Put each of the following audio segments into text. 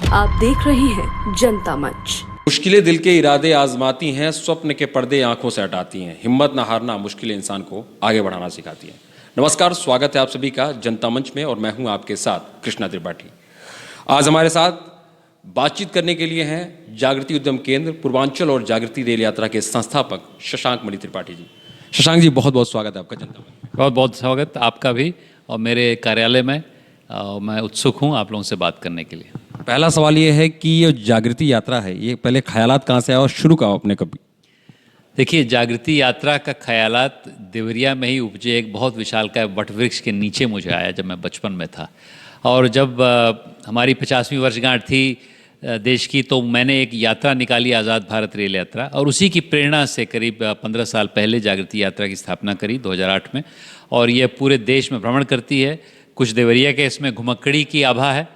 आप देख रहे हैं जनता मंच। मुश्किलें दिल के इरादे आजमाती हैं, स्वप्न के पर्दे आंखों से हटाती हैं, हिम्मत न हारना मुश्किलें इंसान को आगे बढ़ाना सिखाती हैं। नमस्कार, स्वागत है आप सभी का जनता मंच में और मैं हूं आपके साथ कृष्णा त्रिपाठी। आज हमारे साथ बातचीत करने के लिए हैं जागृति उद्यम केंद्र पूर्वांचल और जागृति रेल यात्रा के संस्थापक शशांक मणि त्रिपाठी जी। शशांक जी, बहुत बहुत स्वागत है आपका जनता मंच। बहुत बहुत स्वागत आपका भी और मेरे कार्यालय में। मैं उत्सुक हूं आप लोगों से बात करने के लिए। पहला सवाल ये है कि ये जागृति यात्रा है, ये पहले ख्यालात कहाँ से आया और शुरू कहा आपने कभी? देखिए, जागृति यात्रा का ख्यालात देवरिया में ही उपजे। एक बहुत विशालकाय वटवृक्ष के नीचे मुझे आया जब मैं बचपन में था, और जब हमारी 50वीं वर्षगांठ थी देश की, तो मैंने एक यात्रा निकाली, आज़ाद भारत रेल यात्रा, और उसी की प्रेरणा से करीब 15 साल पहले जागृति यात्रा की स्थापना करी 2008 में। और ये पूरे देश में भ्रमण करती है। कुछ देवरिया के इसमें घुमक्कड़ी की आभा है,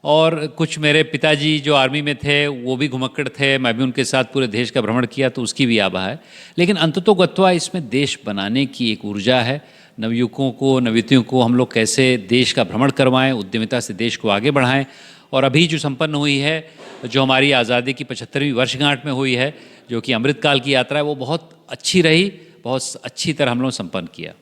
और कुछ मेरे पिताजी जो आर्मी में थे वो भी घुमक्कड़ थे, मैं भी उनके साथ पूरे देश का भ्रमण किया तो उसकी भी आभा है। लेकिन अंततोगत्वा इसमें देश बनाने की एक ऊर्जा है। नवयुवकों को, नवयुवतियों को हम लोग कैसे देश का भ्रमण करवाएं, उद्यमिता से देश को आगे बढ़ाएं। और अभी जो संपन्न हुई है, जो हमारी आज़ादी की 75वीं वर्षगांठ में हुई है, जो कि अमृतकाल की यात्रा है, वो बहुत अच्छी रही, बहुत अच्छी तरह हम लोगों ने संपन्न किया।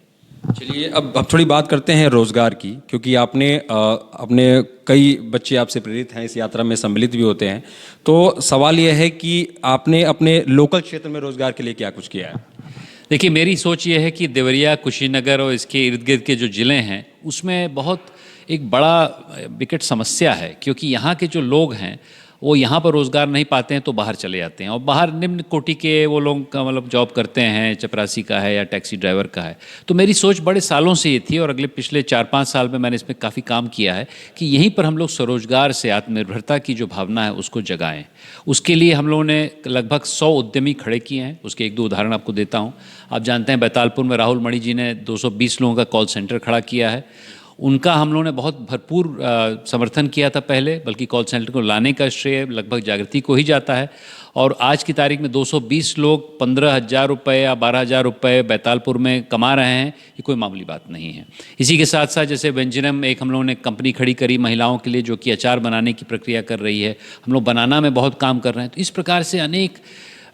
चलिए, अब थोड़ी बात करते हैं रोजगार की, क्योंकि आपने अपने कई बच्चे आपसे प्रेरित हैं, इस यात्रा में सम्मिलित भी होते हैं। तो सवाल यह है कि आपने अपने लोकल क्षेत्र में रोजगार के लिए क्या कुछ किया है? देखिए, मेरी सोच ये है कि देवरिया, कुशीनगर और इसके इर्द गिर्द के जो ज़िले हैं उसमें बहुत एक बड़ा विकट समस्या है, क्योंकि यहाँ के जो लोग हैं वो यहाँ पर रोज़गार नहीं पाते हैं तो बाहर चले जाते हैं, और बाहर निम्न कोटि के वो लोग का मतलब जॉब करते हैं, चपरासी का है या टैक्सी ड्राइवर का है। तो मेरी सोच बड़े सालों से ये थी, और अगले पिछले 4-5 साल में मैंने इसमें काफ़ी काम किया है कि यहीं पर हम लोग स्वरोजगार से आत्मनिर्भरता की जो भावना है उसको जगाएं। उसके लिए हम लोगों ने लगभग 100 उद्यमी खड़े किए हैं। उसके 1-2 उदाहरण आपको देता हूँ। आप जानते हैं बैतालपुर में राहुल मणि जी ने 220 लोगों का कॉल सेंटर खड़ा किया है। उनका हम लोगों ने बहुत भरपूर समर्थन किया था पहले, बल्कि कॉल सेंटर को लाने का श्रेय लगभग जागृति को ही जाता है। और आज की तारीख में 220 लोग 15,000 रुपये या 12,000 रुपये बैतालपुर में कमा रहे हैं, ये कोई मामूली बात नहीं है। इसी के साथ साथ जैसे व्यंजनम एक हम लोगों ने कंपनी खड़ी करी महिलाओं के लिए, जो कि अचार बनाने की प्रक्रिया कर रही है। हम लोग बनाना में बहुत काम कर रहे हैं। तो इस प्रकार से अनेक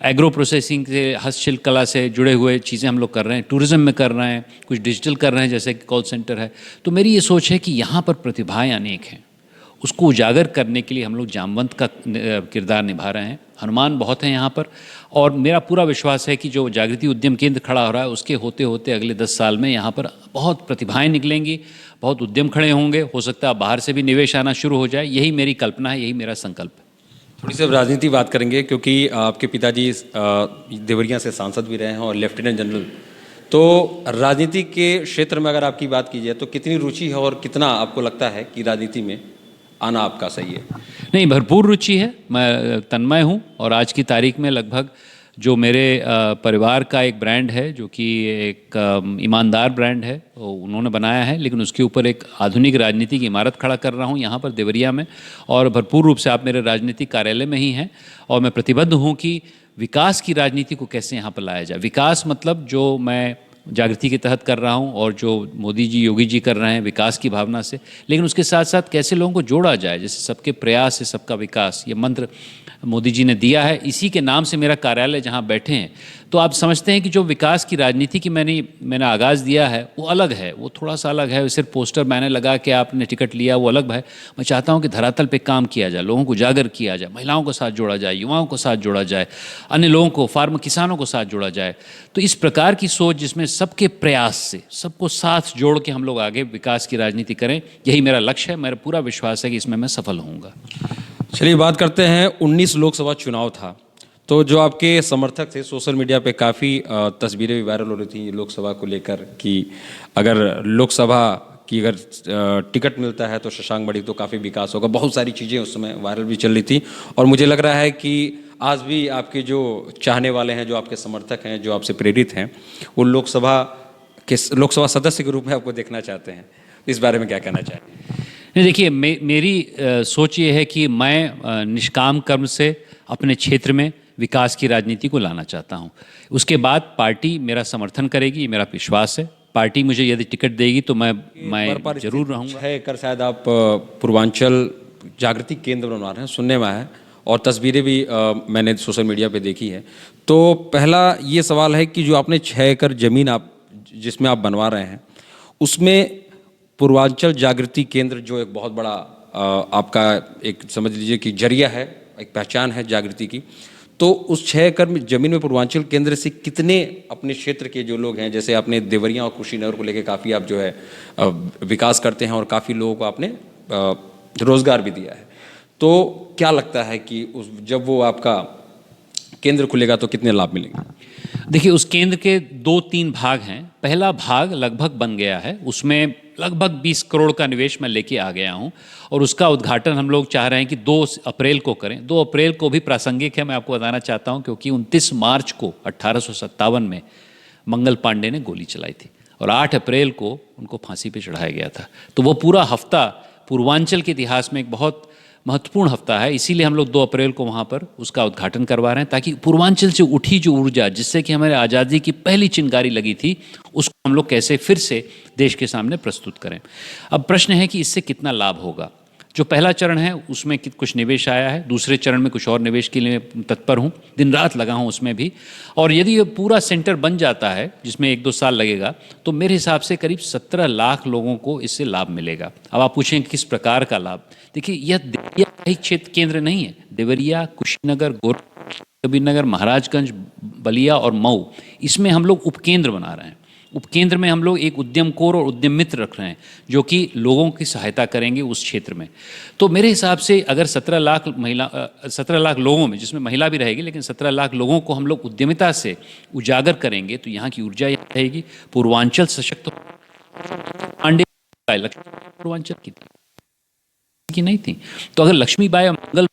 एग्रो प्रोसेसिंग से, हस्तशिल्प कला से जुड़े हुए चीज़ें हम लोग कर रहे हैं। टूरिज़्म में कर रहे हैं, कुछ डिजिटल कर रहे हैं जैसे कि कॉल सेंटर है। तो मेरी ये सोच है कि यहाँ पर प्रतिभाएं अनेक हैं, उसको उजागर करने के लिए हम लोग जामवंत का किरदार निभा रहे हैं। हनुमान बहुत हैं यहाँ पर, और मेरा पूरा विश्वास है कि जो जागृति उद्यम केंद्र खड़ा हो रहा है उसके होते होते अगले 10 साल में यहाँ पर बहुत प्रतिभाएं निकलेंगी, बहुत उद्यम खड़े होंगे। हो सकता है बाहर से भी निवेश आना शुरू हो जाए। यही मेरी कल्पना है, यही मेरा संकल्प है। थोड़ी सी राजनीति बात करेंगे, क्योंकि आपके पिताजी देवरिया से सांसद भी रहे हैं और लेफ्टिनेंट जनरल। तो राजनीति के क्षेत्र में अगर आपकी बात की जाए तो कितनी रुचि है और कितना आपको लगता है कि राजनीति में आना आपका सही है? नहीं, भरपूर रुचि है। मैं तन्मय हूँ, और आज की तारीख में लगभग जो मेरे परिवार का एक ब्रांड है, जो कि एक ईमानदार ब्रांड है, वो उन्होंने बनाया है, लेकिन उसके ऊपर एक आधुनिक राजनीतिक इमारत खड़ा कर रहा हूँ यहाँ पर देवरिया में। और भरपूर रूप से आप मेरे राजनीतिक कार्यालय में ही हैं, और मैं प्रतिबद्ध हूँ कि विकास की राजनीति को कैसे यहाँ पर लाया जाए। विकास मतलब जो मैं जागृति के तहत कर रहा हूँ और जो मोदी जी, योगी जी कर रहे हैं विकास की भावना से, लेकिन उसके साथ साथ कैसे लोगों को जोड़ा जाए। जैसे सबके प्रयास से सबका विकास, ये मंत्र मोदी जी ने दिया है। इसी के नाम से मेरा कार्यालय जहाँ बैठे हैं, तो आप समझते हैं कि जो विकास की राजनीति की मैंने आगाज़ दिया है वो अलग है, वो थोड़ा सा अलग है। सिर्फ पोस्टर मैंने लगा के आपने टिकट लिया, वो अलग है। मैं चाहता हूँ कि धरातल पे काम किया जाए, लोगों को उजागर किया जाए, महिलाओं को साथ जोड़ा जाए, युवाओं को साथ जोड़ा जाए, अन्य लोगों को, किसानों को साथ जोड़ा जाए। तो इस प्रकार की सोच जिसमें सबके प्रयास से सबको साथ जोड़ के हम लोग आगे विकास की राजनीति करें, यही मेरा लक्ष्य है। मेरा पूरा विश्वास है कि इसमें मैं सफल होऊंगा। चलिए, बात करते हैं। 19 लोकसभा चुनाव था, तो जो आपके समर्थक थे, सोशल मीडिया पे काफ़ी तस्वीरें भी वायरल हो रही थी लोकसभा को लेकर कि अगर लोकसभा की टिकट मिलता है तो शशांक मणि तो काफ़ी विकास होगा। बहुत सारी चीज़ें उस समय वायरल भी चल रही थी, और मुझे लग रहा है कि आज भी आपके जो चाहने वाले हैं, जो आपके समर्थक हैं, जो आपसे प्रेरित हैं, वो लोकसभा सदस्य के रूप में आपको देखना चाहते हैं। इस बारे में क्या कहना चाहेंगे? नहीं, देखिए, मेरी सोच ये है कि मैं निष्काम कर्म से अपने क्षेत्र में विकास की राजनीति को लाना चाहता हूँ। उसके बाद पार्टी मेरा समर्थन करेगी, ये मेरा विश्वास है। पार्टी मुझे यदि टिकट देगी तो मैं जरूर रहूँगा। 6 एकड़ शायद आप पूर्वांचल जागृति केंद्र बनवा रहे हैं, सुनने में आया है और तस्वीरें भी मैंने सोशल मीडिया पे देखी है। तो पहला ये सवाल है कि जो आपने 6 एकड़ ज़मीन आप जिसमें आप बनवा रहे हैं, उसमें पूर्वांचल जागृति केंद्र जो एक बहुत बड़ा आपका एक समझ लीजिए कि जरिया है, एक पहचान है जागृति की, तो उस 6 एकड़ में ज़मीन में पूर्वांचल केंद्र से कितने अपने क्षेत्र के जो लोग हैं, जैसे आपने देवरिया और कुशीनगर को लेकर काफ़ी आप जो है विकास करते हैं और काफ़ी लोगों को आपने रोज़गार भी दिया है, तो क्या लगता है कि जब वो आपका केंद्र खुलेगा तो कितने लाभ मिलेंगे? देखिए, उस केंद्र के 2-3 भाग हैं। पहला भाग लगभग बन गया है, उसमें लगभग 20 करोड़ का निवेश मैं लेके आ गया हूं और उसका उद्घाटन हम लोग चाह रहे हैं कि 2 अप्रैल को करें। 2 अप्रैल को भी प्रासंगिक है, मैं आपको बताना चाहता हूं, क्योंकि 29 मार्च को 1857 में मंगल पांडे ने गोली चलाई थी और 8 अप्रैल को उनको फांसी पे चढ़ाया गया था। तो वो पूरा हफ्ता पूर्वांचल के इतिहास में एक बहुत महत्वपूर्ण हफ्ता है, इसीलिए हम लोग 2 अप्रैल को वहाँ पर उसका उद्घाटन करवा रहे हैं, ताकि पूर्वांचल से उठी जो ऊर्जा जिससे कि हमारे आज़ादी की पहली चिंगारी लगी थी, उसको हम लोग कैसे फिर से देश के सामने प्रस्तुत करें। अब प्रश्न है कि इससे कितना लाभ होगा। जो पहला चरण है उसमें कुछ निवेश आया है, दूसरे चरण में कुछ और निवेश के लिए मैं तत्पर हूँ, दिन रात लगा हूँ उसमें भी। और यदि ये पूरा सेंटर बन जाता है, जिसमें 1-2 साल लगेगा, तो मेरे हिसाब से करीब 17 लाख लोगों को इससे लाभ मिलेगा। अब आप पूछें किस प्रकार का लाभ। देखिए, यह देवरिया का ही क्षेत्र केंद्र नहीं है। देवरिया, कुशीनगर, गोरखपुर, महाराजगंज, बलिया और मऊ, इसमें हम लोग उपकेंद्र बना रहे हैं। उपकेंद्र में हम लोग एक उद्यम कोर और उद्यम मित्र रख रहे हैं, जो कि लोगों की सहायता करेंगे उस क्षेत्र में। तो मेरे हिसाब से अगर 17 लाख लोगों में, जिसमें महिला भी रहेगी, लेकिन 17 लाख लोगों को हम लोग उद्यमिता से उजागर करेंगे, तो यहाँ की ऊर्जा यहाँ रहेगी, पूर्वांचल सशक्त। पांडे पूर्वांचल की नहीं थी, तो अगर लक्ष्मीबाई मंगल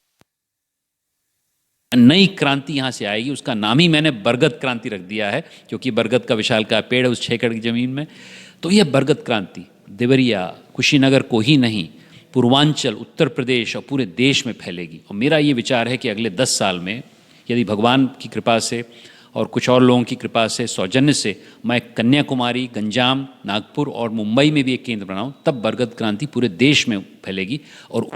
नई क्रांति यहां से आएगी, उसका नाम ही मैंने बरगद क्रांति रख दिया है, क्योंकि बरगद का विशाल का पेड़ है उस 6 एकड़ की जमीन में। तो यह बरगद क्रांति देवरिया, कुशीनगर को ही नहीं, पूर्वांचल, उत्तर प्रदेश और पूरे देश में फैलेगी। और मेरा ये विचार है कि अगले 10 साल में, यदि भगवान की कृपा से और कुछ और लोगों की कृपा से, सौजन्य से, मैं कन्याकुमारी, गंजाम, नागपुर और मुंबई में भी एक केंद्र बनाऊं, तब बरगद क्रांति पूरे देश में फैलेगी और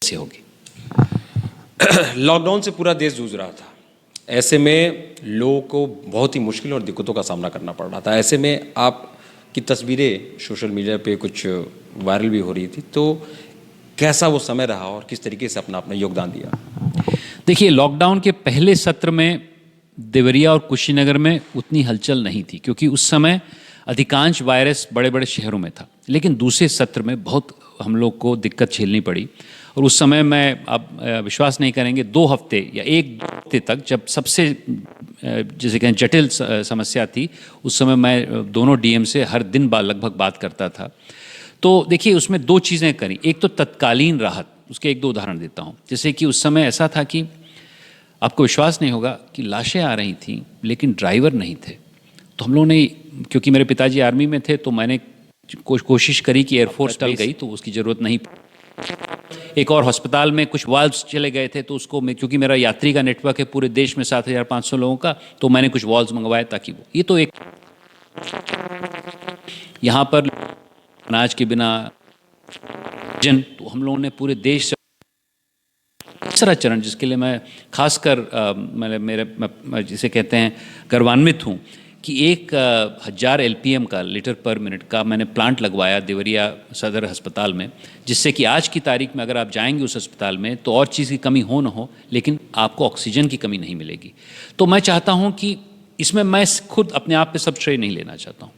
से होगी। लॉकडाउन से पूरा देश जूझ रहा था, ऐसे में लोगों को बहुत ही मुश्किल और दिक्कतों का सामना करना पड़ रहा था। ऐसे में आपकी तस्वीरें सोशल मीडिया पे कुछ वायरल भी हो रही थी, तो कैसा वो समय रहा और किस तरीके से अपना योगदान दिया? देखिए, लॉकडाउन के पहले सत्र में देवरिया और कुशीनगर में उतनी हलचल नहीं थी, क्योंकि उस समय अधिकांश वायरस बड़े बड़े शहरों में था। लेकिन दूसरे सत्र में बहुत हम लोग को दिक्कत झेलनी पड़ी और उस समय मैं, आप विश्वास नहीं करेंगे, 2 हफ्ते या 1 हफ्ते तक, जब सबसे जैसे कहें जटिल समस्या थी, उस समय मैं दोनों डीएम से हर दिन लगभग बात करता था। तो देखिए, उसमें 2 चीज़ें करी। एक तो तत्कालीन राहत, उसके 1-2 उदाहरण देता हूँ। जैसे कि उस समय ऐसा था कि आपको विश्वास नहीं होगा कि लाशें आ रही थीं, लेकिन ड्राइवर नहीं थे। तो हम लोगों ने, क्योंकि मेरे पिताजी आर्मी में थे, तो मैंने कोशिश करी कि एयरफोर्स टल गई तो उसकी ज़रूरत नहीं। एक और अस्पताल में कुछ वाल्व्स चले गए थे, तो उसको क्योंकि मेरा यात्री का नेटवर्क है पूरे देश में 7,500 लोगों का, तो मैंने कुछ वाल्व्स मंगवाए ताकि वो, ये तो एक, यहाँ पर अनाज के बिना जन, तो हम लोगों ने पूरे देश से। तीसरा चरण, जिसके लिए मैं खासकर मेरे जिसे कहते हैं गर्वान्वित हूँ, कि 1,000 LPM का, लीटर पर मिनट का, मैंने प्लांट लगवाया देवरिया सदर अस्पताल में, जिससे कि आज की तारीख में अगर आप जाएंगे उस अस्पताल में, तो और चीज़ की कमी हो न हो, लेकिन आपको ऑक्सीजन की कमी नहीं मिलेगी। तो मैं चाहता हूँ कि इसमें मैं खुद अपने आप पे सब श्रेय नहीं लेना चाहता हूँ,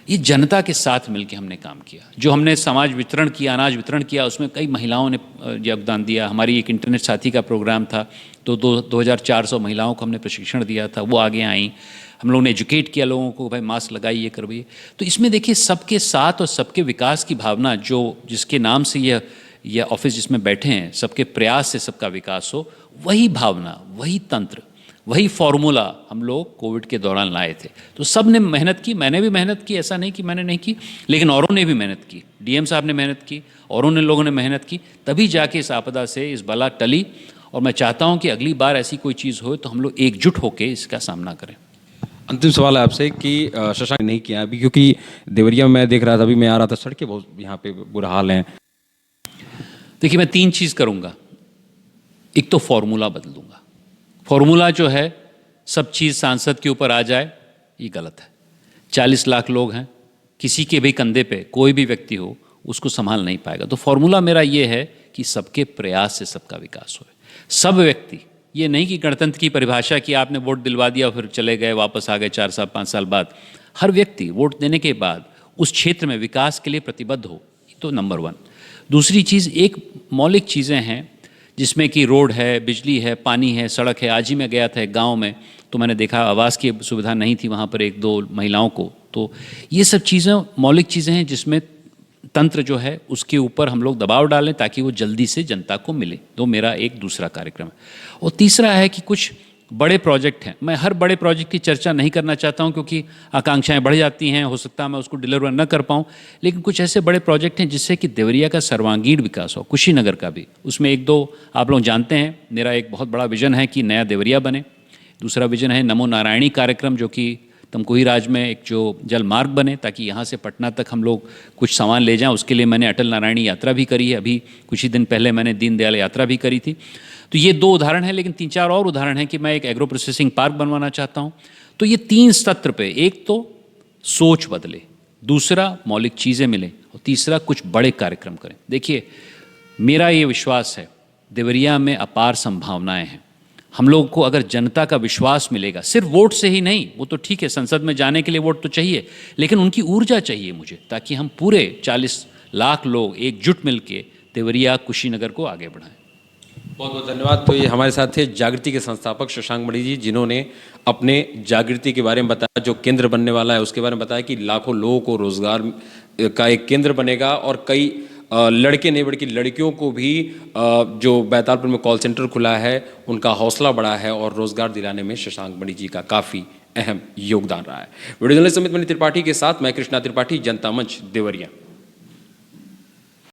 ये जनता के साथ मिलकर हमने काम किया। जो हमने समाज वितरण किया, अनाज वितरण किया, उसमें कई महिलाओं ने योगदान दिया। हमारी एक इंटरनेट साथी का प्रोग्राम था, तो 2,400 महिलाओं को हमने प्रशिक्षण दिया था, वो आगे आईं। हम लोगों ने एजुकेट किया लोगों को, भाई मास्क लगाइए, करवाइए। तो इसमें देखिए, सबके साथ और सबके विकास की भावना, जो जिसके नाम से यह ऑफिस जिसमें बैठे हैं, सबके प्रयास से सबका विकास हो, वही भावना, वही तंत्र, वही फॉर्मूला हम लोग कोविड के दौरान लाए थे। तो सब ने मेहनत की, मैंने भी मेहनत की, ऐसा नहीं कि मैंने नहीं की, लेकिन औरों ने भी मेहनत की। डीएम साहब ने मेहनत की, औरों ने लोगों ने मेहनत की, तभी जाके इस आपदा से, इस बला टली। और मैं चाहता हूँ कि अगली बार ऐसी कोई चीज़ हो तो हम लोग एकजुट होकर इसका सामना करें। अंतिम सवाल है आपसे कि शशांक नहीं किया अभी, क्योंकि देवरिया में मैं देख रहा था, अभी मैं आ रहा था, सड़कें बहुत यहाँ पे बुरा हाल हैं। देखिए, मैं 3 चीज़ करूँगा। एक तो फॉर्मूला बदलूँगा। फॉर्मूला जो है सब चीज़ सांसद के ऊपर आ जाए, ये गलत है। 40 लाख लोग हैं, किसी के भी कंधे पे कोई भी व्यक्ति हो उसको संभाल नहीं पाएगा। तो फॉर्मूला मेरा ये है कि सबके प्रयास से सबका विकास होए। सब व्यक्ति, ये नहीं कि गणतंत्र की परिभाषा कि आपने वोट दिलवा दिया फिर चले गए, वापस आ गए 4 साल 5 साल बाद। हर व्यक्ति वोट देने के बाद उस क्षेत्र में विकास के लिए प्रतिबद्ध हो, तो नंबर 1। दूसरी चीज़, एक मौलिक चीज़ें हैं जिसमें कि रोड है, बिजली है, पानी है, सड़क है। आज ही मैं गया था एक गांव में, तो मैंने देखा आवास की सुविधा नहीं थी वहाँ पर 1-2 महिलाओं को। तो ये सब चीज़ें मौलिक चीज़ें हैं जिसमें तंत्र जो है उसके ऊपर हम लोग दबाव डालें ताकि वो जल्दी से जनता को मिले। तो मेरा एक दूसरा कार्यक्रम है। और तीसरा है कि कुछ बड़े प्रोजेक्ट हैं। मैं हर बड़े प्रोजेक्ट की चर्चा नहीं करना चाहता हूं क्योंकि आकांक्षाएं बढ़ जाती हैं, हो सकता है मैं उसको डिलीवर न कर पाऊं। लेकिन कुछ ऐसे बड़े प्रोजेक्ट हैं जिससे कि देवरिया का सर्वांगीण विकास हो, कुशीनगर का भी। उसमें 1-2 आप लोग जानते हैं। मेरा एक बहुत बड़ा विजन है कि नया देवरिया बने। दूसरा विजन है नमो नारायणी कार्यक्रम, जो कि तमकुही राज में एक जो जल मार्ग बने ताकि यहाँ से पटना तक हम लोग कुछ सामान ले जाएं। उसके लिए मैंने अटल नारायणी यात्रा भी करी है। अभी कुछ ही दिन पहले मैंने दीनदयाल यात्रा भी करी थी। तो ये 2 उदाहरण हैं, लेकिन 3-4 और उदाहरण हैं कि मैं एक एग्रो प्रोसेसिंग पार्क बनवाना चाहता हूँ। तो ये 3 सत्र पे, एक तो सोच बदले, दूसरा मौलिक चीज़ें मिलें, और तीसरा कुछ बड़े कार्यक्रम करें। देखिए, मेरा ये विश्वास है देवरिया में अपार संभावनाएं हैं। हम लोग को अगर जनता का विश्वास मिलेगा, सिर्फ वोट से ही नहीं, वो तो ठीक है, संसद में जाने के लिए वोट तो चाहिए, लेकिन उनकी ऊर्जा चाहिए मुझे, ताकि हम पूरे 40 लाख लोग एकजुट मिलके देवरिया कुशीनगर को आगे बढ़ाएं। बहुत बहुत धन्यवाद। तो ये हमारे साथ थे जागृति के संस्थापक शशांक मणि जी, जिन्होंने अपने जागृति के बारे में बताया, जो केंद्र बनने वाला है उसके बारे में बताया कि लाखों लोगों को रोजगार का एक केंद्र बनेगा, और कई लड़के नहीं बल्कि लड़कियों को भी जो बैतालपुर में कॉल सेंटर खुला है उनका हौसला बढ़ा है, और रोजगार दिलाने में शशांक मणि जी का काफ़ी अहम योगदान रहा है। वीडियो जर्नलिस्ट अमित मणि त्रिपाठी के साथ मैं कृष्णा त्रिपाठी, जनता मंच देवरिया।